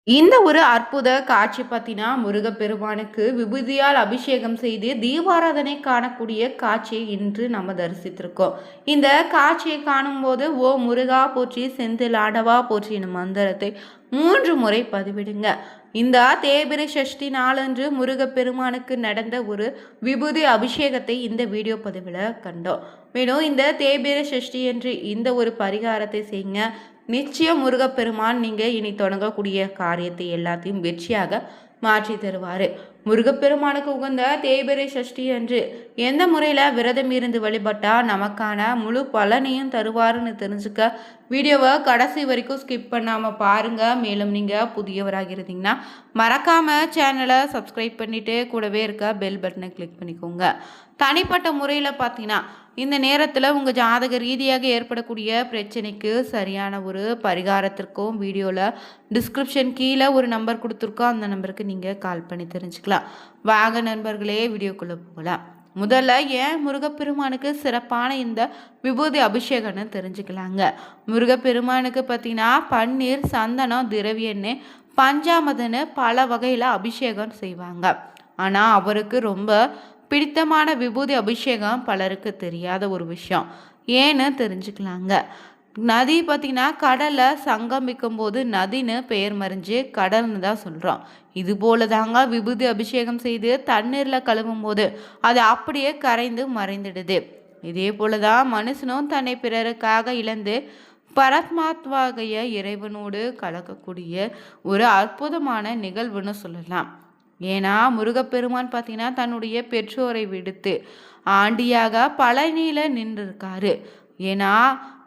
இந்த ஒரு அற்புத காட்சி பார்த்தீங்கன்னா முருகப்பெருமானுக்கு விபூதியால் அபிஷேகம் செய்து தீபாராதனை காணக்கூடிய காட்சியை இன்று நம்ம தரிசித்திருக்கோம். இந்த காட்சியை காணும்போது ஓ முருகா போற்றி செந்தில் ஆடவா போற்றி எனும் மந்திரத்தை 3 முறை பதிவிடுங்க. இந்த தேய்பிறை சஷ்டி நாளன்று முருகப்பெருமானுக்கு நடந்த ஒரு விபூதி அபிஷேகத்தை இந்த வீடியோ பதிவில் கண்டோம். மேலும் இந்த தேய்பிறை சஷ்டி என்று இந்த ஒரு பரிகாரத்தை செய்யுங்க. நிச்சயம் முருகப்பெருமான் நீங்கள் இனி தொடங்கக்கூடிய காரியத்தை எல்லாத்தையும் வெற்றியாக மாற்றி தருவார். முருகப்பெருமானுக்கு உகந்த தேய்பிறை சஷ்டி அன்று எந்த முறையில் விரதம் இருந்து வழிபட்டால் நமக்கான முழு பலனையும் தருவாருன்னு தெரிஞ்சுக்க வீடியோவை கடைசி வரைக்கும் ஸ்கிப் பண்ணாமல் பாருங்கள். மேலும் நீங்கள் புதியவராக இருந்தீங்கன்னா மறக்காமல் சேனலை சப்ஸ்கிரைப் பண்ணிவிட்டு கூடவே இருக்க பெல் பட்டனை கிளிக் பண்ணிக்கோங்க. தனிப்பட்ட முறையில் பார்த்தீங்கன்னா இந்த நேரத்தில் உங்கள் ஜாதக ரீதியாக ஏற்படக்கூடிய பிரச்சனைக்கு சரியான ஒரு பரிகாரத்திற்கும் வீடியோவில் டிஸ்கிரிப்ஷன் கீழே ஒரு நம்பர் கொடுத்துருக்கோம். அந்த நம்பருக்கு நீங்கள் கால் பண்ணி தெரிஞ்சுக்கலாம். வாங்க நண்பர்களே, வீடியோக்குள்ளே போகலாம். முதல்ல ஏன் முருகப்பெருமானுக்கு சிறப்பான இந்த விபூதி அபிஷேகம்னு தெரிஞ்சுக்கலாங்க. முருகப்பெருமானுக்கு பார்த்தீங்கன்னா பன்னீர், சந்தனம், திரவியன்னு, பஞ்சாமதன்னு பல வகையில் அபிஷேகம் செய்வாங்க. ஆனால் அவருக்கு ரொம்ப பிடித்தமான விபூதி அபிஷேகம் பலருக்கு தெரியாத ஒரு விஷயம். ஏன்னு தெரிஞ்சுக்கலாங்க. நதி பார்த்திங்கன்னா கடலில் சங்கமிக்கும் போது நதின்னு பெயர் மறைஞ்சு கடல்னு தான் சொல்கிறோம். இது போல தாங்க விபூதி அபிஷேகம் செய்து தண்ணீரில் கழுவும் போது அது அப்படியே கரைந்து மறைந்துடுது. இதே போல தான் மனுஷனும் தன்னை பிறருக்காக இழந்து பரமாத்மாகைய இறைவனோடு கலக்கக்கூடிய ஒரு அற்புதமான நிகழ்வுன்னு சொல்லலாம். ஏன்னா முருகப்பெருமான் பார்த்தீங்கன்னா தன்னுடைய பெற்றோரை விடுத்து ஆண்டியாக பழனியில் நின்றுருக்காரு. ஏன்னா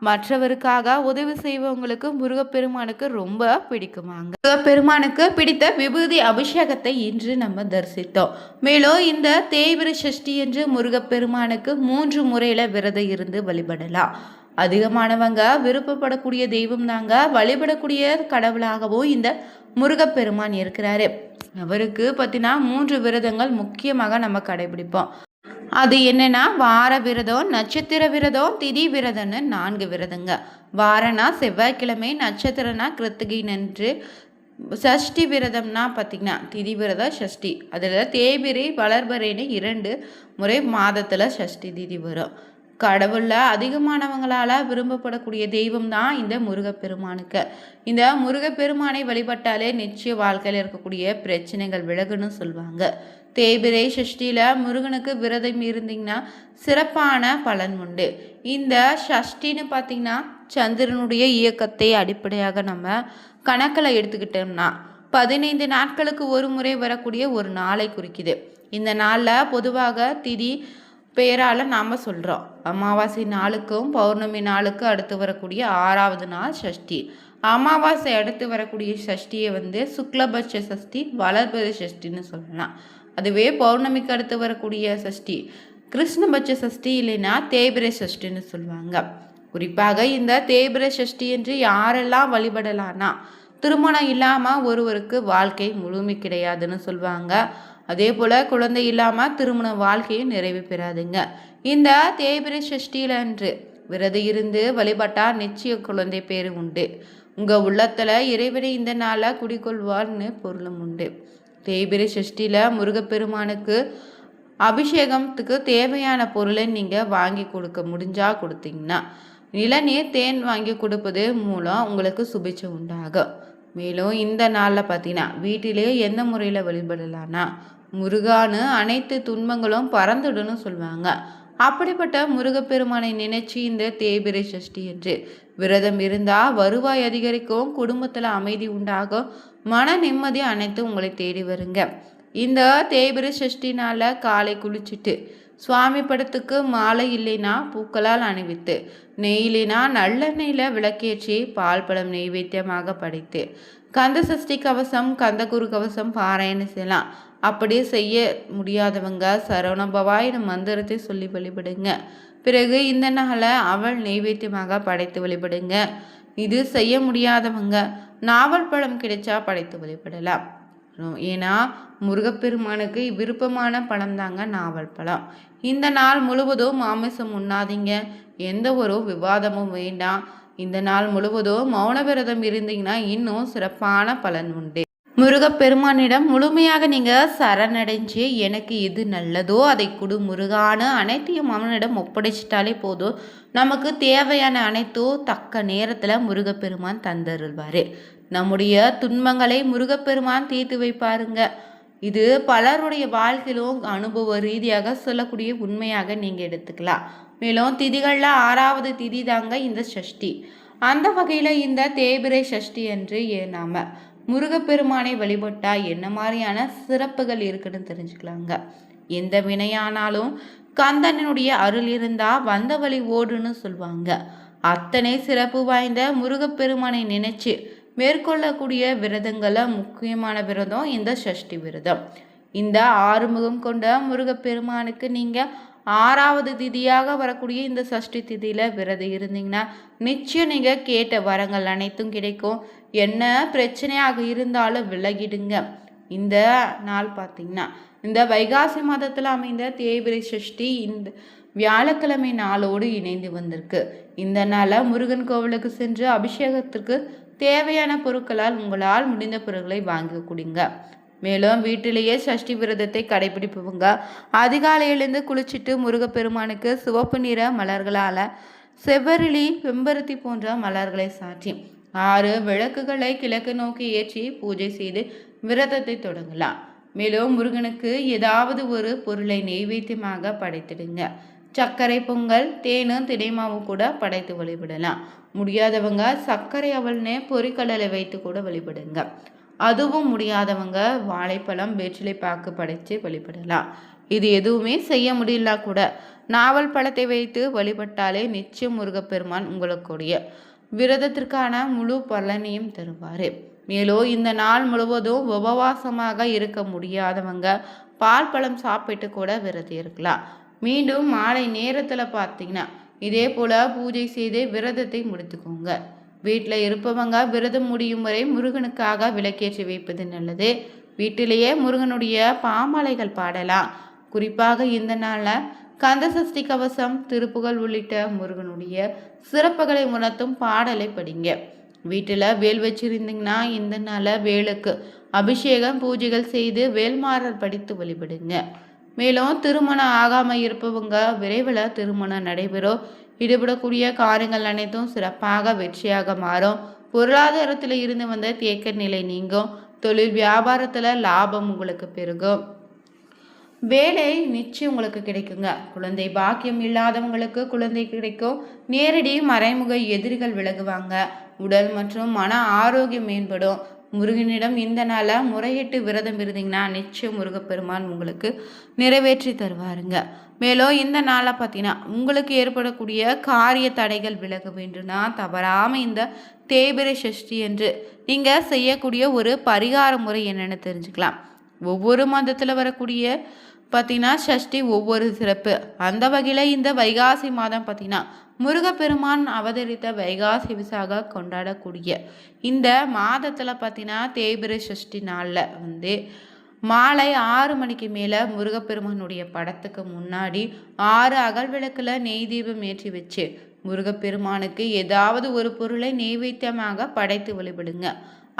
மற்றவருக்காக உதவி செய்வவங்களுக்கு முருகப்பெருமானுக்கு ரொம்ப பிடிக்குமாங்க. முருகப்பெருமானுக்கு பிடித்த விபூதி அபிஷேகத்தை இன்று நம்ம தரிசித்தோம். மேலும் இந்த தேய்பிறை சஷ்டி என்று முருகப்பெருமானுக்கு 3 முறையில் விரதம் இருந்து வழிபடலாம். அதிகமானவங்க விருப்பப்படக்கூடிய தெய்வம் தாங்க. வழிபடக்கூடிய கடவுளாகவும் இந்த முருகப்பெருமான் இருக்கிறாரு. அவருக்கு பார்த்தீங்கன்னா 3 விரதங்கள் முக்கியமாக நம்ம கடைபிடிப்போம். அது என்னன்னா வார விரதம், நட்சத்திர விரதம், திதி விரதம்னு 4 விரதங்க. வாரனா செவ்வாய்க்கிழமை, நட்சத்திரனா கிருத்திகை நன்று, சஷ்டி விரதம்னா பார்த்திங்கன்னா திதி விரதம் சஷ்டி. அதில் தேய்பிறை வளர்பறைன்னு 2 முறை மாதத்தில் சஷ்டி திதி வரும். கடவுளில் அதிகமானவங்களால் விரும்பப்படக்கூடிய தெய்வம் தான் இந்த முருகப்பெருமானுக்கு. இந்த முருகப்பெருமானை வழிபட்டாலே நிச்சய வாழ்க்கையில் இருக்கக்கூடிய பிரச்சனைகள் விலகுன்னு சொல்லுவாங்க. தேய்பிறை சஷ்டியில் முருகனுக்கு விரதம் இருந்தீங்கன்னா சிறப்பான பலன் உண்டு. இந்த சஷ்டின்னு பார்த்திங்கன்னா சந்திரனுடைய இயக்கத்தை அடிப்படையாக நம்ம கணக்கில் எடுத்துக்கிட்டோம்னா 15 நாட்களுக்கு ஒரு முறை வரக்கூடிய ஒரு நாளை குறிக்குது. இந்த நாளில் பொதுவாக திதி பெயரால் நாம் சொல்கிறோம். அமாவாசை நாளுக்கும் பௌர்ணமி நாளுக்கு அடுத்து வரக்கூடிய 6வது நாள் சஷ்டி. அமாவாசை அடுத்து வரக்கூடிய சஷ்டியை சுக்லபட்ச சஷ்டி, வளர்பறை சஷ்டின்னு சொல்லலாம். அதுவே பௌர்ணமிக்கு அடுத்து வரக்கூடிய சஷ்டி கிருஷ்ணபட்ச சஷ்டி, இல்லைன்னா தேய்பிறை சஷ்டின்னு சொல்லுவாங்க. குறிப்பாக இந்த தேய்பிறை சஷ்டி என்று யாரெல்லாம் வழிபடலான்னா திருமணம் இல்லாமல் ஒருவருக்கு வாழ்க்கை முழுமை கிடையாதுன்னு சொல்லுவாங்க. அதே போல் குழந்தை இல்லாமல் திருமண வாழ்க்கையும் நிறைவு பெறாதுங்க. இந்த தேய்பிறை சஷ்டியில் அன்று விரதம் இருந்து வழிபட்டால் நிச்சய குழந்தை பேரு உண்டு. உங்கள் உள்ளத்தில் இறைவனை இந்த நாளில் குடிக்கொள்வார்னு பொருளும் உண்டு. தேய்பிறை சஷ்டியில் முருகப்பெருமானுக்கு அபிஷேகத்துக்கு தேவையான பொருளை நீங்கள் வாங்கி கொடுக்க முடிஞ்சால் கொடுத்தீங்கன்னா இளநீர், தேன் வாங்கி கொடுப்பது மூலம் உங்களுக்கு சுபிட்சம் உண்டாகும். மேலும் இந்த நாளில் பார்த்தீங்கன்னா வீட்டிலே எந்த முறையில் வழிபடலான்னா முருகான்னு அனைத்து துன்பங்களும் பறந்துடுன்னு சொல்லுவாங்க. அப்படிப்பட்ட முருகப்பெருமானை நினைச்சு இந்த தேய்பிறை சஷ்டி என்று விரதம் இருந்தால் வருவாய் அதிகரிக்கும், குடும்பத்தில் அமைதி உண்டாகும், மன நிம்மதி அனைத்து உங்களை தேடி வருங்க. இந்த தேய்பிறை சஷ்டினால் காலை குளிச்சுட்டு சுவாமி படத்துக்கு மாலை இல்லைனா பூக்களால் அணிவித்து, நெய் இல்லைனா நல்லெண்ணெயில் விளக்கேற்றி பால் பழம் நெய்வேத்தியமாக படைத்து கந்த சஷ்டி கவசம், கந்தகுரு கவசம் பாராயணம் செய்யலாம். அப்படியே செய்ய முடியாதவங்க சரவணபவாய் மந்திரத்தை சொல்லி வழிபடுங்க. பிறகு இந்த நாளை அவள் நெய்வேத்தியமாக படைத்து வழிபடுங்க. இது செய்ய முடியாதவங்க நாவல் பழம் கிடைச்சா படைத்து வழிபடலாம். ஏன்னா முருகப்பெருமானுக்கு விருப்பமான பழம் தாங்க நாவல் பழம். இந்த நாள் முழுவதும் மாமிசம் உண்ணாதீங்க. எந்த ஒரு விவாதமும் வேண்டாம். இந்த நாள் முழுவதும் மௌன விரதம் இருந்தீங்கன்னா இன்னும் சிறப்பான பலன் உண்டு. முருகப்பெருமானிடம் முழுமையாக நீங்கள் சரணடைஞ்சு எனக்கு எது நல்லதோ அதை கொடு முருகான்னு அனைத்தையும் அவனிடம் ஒப்படைச்சிட்டாலே போதும். நமக்கு தேவையான அனைத்தும் தக்க நேரத்தில் முருகப்பெருமான் தந்தருள்வார். நம்முடைய துன்பங்களை முருகப்பெருமான் தீர்த்து வைப்பாருங்க. இது பலருடைய வாழ்க்கையிலும் அனுபவ ரீதியாக சொல்லக்கூடிய உண்மையாக நீங்கள் எடுத்துக்கலாம். மேலும் திதிகளில் 6வது திதி தாங்க இந்த சஷ்டி. அந்த வகையில் இந்த தேய்பிறை சஷ்டி என்று நாம முருகப்பெருமானை வழிபட்டா என்ன மாதிரியான சிறப்புகள் இருக்குன்னு தெரிஞ்சுக்கலாங்க. எந்த வினையானாலும் கந்தனுடைய அருள் இருந்தா வந்த வழி ஓடுன்னு சொல்லுவாங்க. அத்தனை சிறப்பு வாய்ந்த முருகப்பெருமானை நினைச்சு மேற்கொள்ளக்கூடிய விரதங்களில் முக்கியமான விரதம் இந்த சஷ்டி விரதம். இந்த ஆறுமுகம் கொண்ட முருகப்பெருமானுக்கு நீங்கள் 6வது திதியாக வரக்கூடிய இந்த சஷ்டி திதியில் விரதம் இருந்தீங்கன்னா நிச்சயம் நீங்கள் கேட்ட வரங்கள் அனைத்தும் கிடைக்கும். என்ன பிரச்சனையாக இருந்தாலும் விலகிடுங்க. இந்த நாள் பார்த்தீங்கன்னா இந்த வைகாசி மாதத்தில் அமைந்த தேய்பிறை சஷ்டி இந்த வியாழக்கிழமை நாளோடு இணைந்து வந்திருக்கு. இந்த நாளில் முருகன் கோவிலுக்கு சென்று அபிஷேகத்திற்கு தேவையான பொருட்களால் உங்களால் முடிந்த பொருட்களை வாங்கி கொடுங்க. மேலும் வீட்டிலேயே சஷ்டி விரதத்தை கடைபிடிப்பவங்க அதிகாலையிலிருந்து குளிச்சுட்டு முருகப்பெருமானுக்கு சிவப்பு நிற மலர்களால் செவ்வரளி வெம்பருத்தி போன்ற மலர்களை சாற்றி 6 விளக்குகளை கிழக்கு நோக்கி ஏற்றி பூஜை செய்து விரதத்தை தொடங்கலாம். மேலும் முருகனுக்கு ஏதாவது ஒரு பொருளை நெய்வேத்தியமாக படைத்திடுங்க. சர்க்கரை பொங்கல், தேனும் தினைமாவும் கூட படைத்து வழிபடலாம். முடியாதவங்க சர்க்கரை அவல்னே பொறிக்கடலை வைத்து கூட வழிபடுங்க. அதுவும் முடியாதவங்க வாழைப்பழம், வெற்றிலை பாக்கு படைத்து வழிபடலாம். இது எதுவுமே செய்ய முடியல கூட நாவல் பழத்தை வைத்து வழிபட்டாலே நிச்சயம் முருகப்பெருமான் உங்களுக்குடைய விரதத்திற்கான முழு பலனையும் தருவார். மேலும் இந்த நாள் முழுவதும் உபவாசமாக இருக்க முடியாதவங்க பால் பழம் சாப்பிட்டு கூட விரதம் இருக்கலாம். மீண்டும் மாலை நேரத்தில் பார்த்தீங்கன்னா இதே போல் பூஜை செய்து விரதத்தை முடித்துக்கோங்க. வீட்டில் இருப்பவங்க விரதம் முடியும் வரை முருகனுக்காக விளக்கேற்றி வைப்பது நல்லது. வீட்டிலேயே முருகனுடைய பாமாலைகள் பாடலாம். குறிப்பாக இந்த நாளில் கந்தசஷ்டி கவசம், திருப்புகள் உள்ளிட்ட முருகனுடைய சிறப்புகளை உணர்த்தும் பாடலை படிங்க. வீட்டில் வேல் வச்சிருந்தீங்கன்னா இந்த நாளில் வேலுக்கு அபிஷேகம் பூஜைகள் செய்து வேல்மாறல் படித்து வழிபடுங்க. மேலும் திருமணம் ஆகாமல் இருப்பவங்க விரைவில் திருமணம் நடைபெறும். ஈடுபடக்கூடிய காரியங்கள் அனைத்தும் சிறப்பாக வெற்றியாக மாறும். பொருளாதாரத்தில் இருந்து வந்த தேக்க நிலை நீங்கும். தொழில் வியாபாரத்தில் லாபம் உங்களுக்கு பெருகும். வேலை நிச்சயம் உங்களுக்கு கிடைக்குங்க. குழந்தை பாக்கியம் இல்லாதவங்களுக்கு குழந்தை கிடைக்கும். நேரடி மறைமுக எதிரிகள் விலகுவாங்க. உடல் மற்றும் மன ஆரோக்கியம் மேம்படும். முருகனிடம் இந்த நாளில் முறையிட்டு விரதம் இருந்தீங்கன்னா நிச்சயம் முருகப்பெருமான் உங்களுக்கு நிறைவேற்றி தருவாருங்க. மேலும் இந்த நாளை பார்த்தீங்கன்னா உங்களுக்கு ஏற்படக்கூடிய காரிய தடைகள் விலக வேண்டும்னா தவறாமல் இந்த தேய்பிறை சஷ்டி என்று நீங்கள் செய்யக்கூடிய ஒரு பரிகார முறை என்னென்னு தெரிஞ்சுக்கலாம். ஒவ்வொரு மாதத்தில் வரக்கூடிய பார்த்தீங்கன்னா சஷ்டி ஒவ்வொரு சிறப்பு. அந்த வகையில் இந்த வைகாசி மாதம் பார்த்தீங்கன்னா முருகப்பெருமான் அவதரித்த வைகாசி விசாக கொண்டாடக்கூடிய இந்த மாதத்தில் பார்த்தீங்கன்னா தேய்பிறை சஷ்டி நாளில் மாலை 6 மணிக்கு மேலே முருகப்பெருமானுடைய படத்துக்கு முன்னாடி 6 அகல் விளக்கில் நெய் தீபம் ஏற்றி வச்சு முருகப்பெருமானுக்கு ஏதாவது ஒரு பொருளை நெய்வேத்தியமாக படைத்து வழிபடுங்க.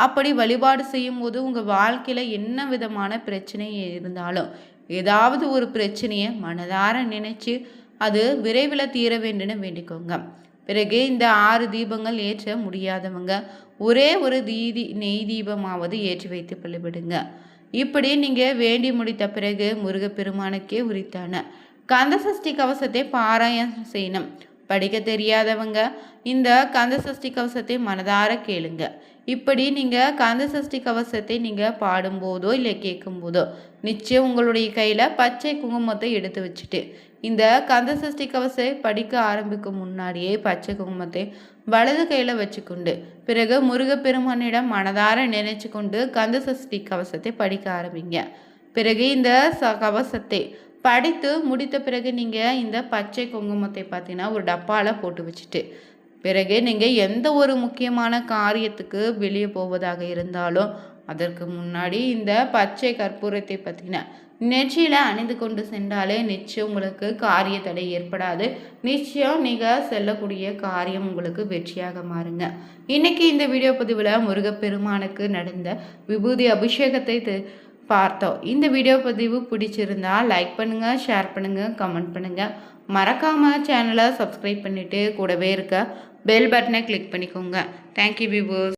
அப்படி வழிபாடு செய்யும் போது உங்கள் வாழ்க்கையில் என்ன விதமான பிரச்சனை இருந்தாலும் ஏதாவது ஒரு பிரச்சனையை மனதார நினைச்சு அது விரைவில் தீர வேண்டுன்னு வேண்டிக்கோங்க. பிறகு இந்த 6 தீபங்கள் ஏற்ற முடியாதவங்க ஒரே ஒரு நெய் தீபமாவது ஏற்றி வைத்து வழிபடுங்க. இப்படி நீங்கள் வேண்டி முடித்த பிறகு முருகப்பெருமானுக்கே உரித்தான கந்தசஷ்டி கவசத்தை பாராயணம் செய்யணும். படிக்க தெரியாதவங்க இந்த கந்தசஷ்டி கவசத்தை மனதார கேளுங்க. இப்படி நீங்கள் கந்தசஷ்டி கவசத்தை நீங்கள் பாடும்போதோ இல்லை கேட்கும்போதோ நிச்சயம் உங்களுடைய கையில் பச்சை குங்குமத்தை எடுத்து வச்சுட்டு இந்த கந்தசஷ்டி கவசத்தை படிக்க ஆரம்பிக்கும் முன்னாடியே பச்சை குங்குமத்தை வலது கையில் வச்சுக்கொண்டு பிறகு முருகப்பெருமானிடம் மனதார நினைச்சு கொண்டு கந்தசஷ்டி கவசத்தை படிக்க ஆரம்பிங்க. பிறகு இந்த கவசத்தை படித்து முடித்த பிறகு நீங்கள் இந்த பச்சை குங்குமத்தை பார்த்தீங்கன்னா ஒரு டப்பாவில் போட்டு வச்சுட்டு பிறகு நீங்கள் எந்த ஒரு முக்கியமான காரியத்துக்கு வெளியே போவதாக இருந்தாலும் அதற்கு முன்னாடி இந்த பச்சை கற்பூரத்தை பற்றின நெற்றியில் அணிந்து கொண்டு சென்றாலே நிச்சயம் உங்களுக்கு காரிய தடை ஏற்படாது. நிச்சயம் நீங்கள் செல்லக்கூடிய காரியம் உங்களுக்கு வெற்றியாக மாறுங்க. இன்னைக்கு இந்த வீடியோ பதிவில் முருகப்பெருமானுக்கு நடந்த விபூதி அபிஷேகத்தை பார்த்தோம். இந்த வீடியோ பதிவு பிடிச்சிருந்தா லைக் பண்ணுங்கள், ஷேர் பண்ணுங்கள், கமெண்ட் பண்ணுங்கள். மறக்காமல் சேனலை சப்ஸ்கிரைப் பண்ணிவிட்டு கூடவே இருக்க பெல் பட்டனை கிளிக் பண்ணிக்கோங்க. Thank you viewers.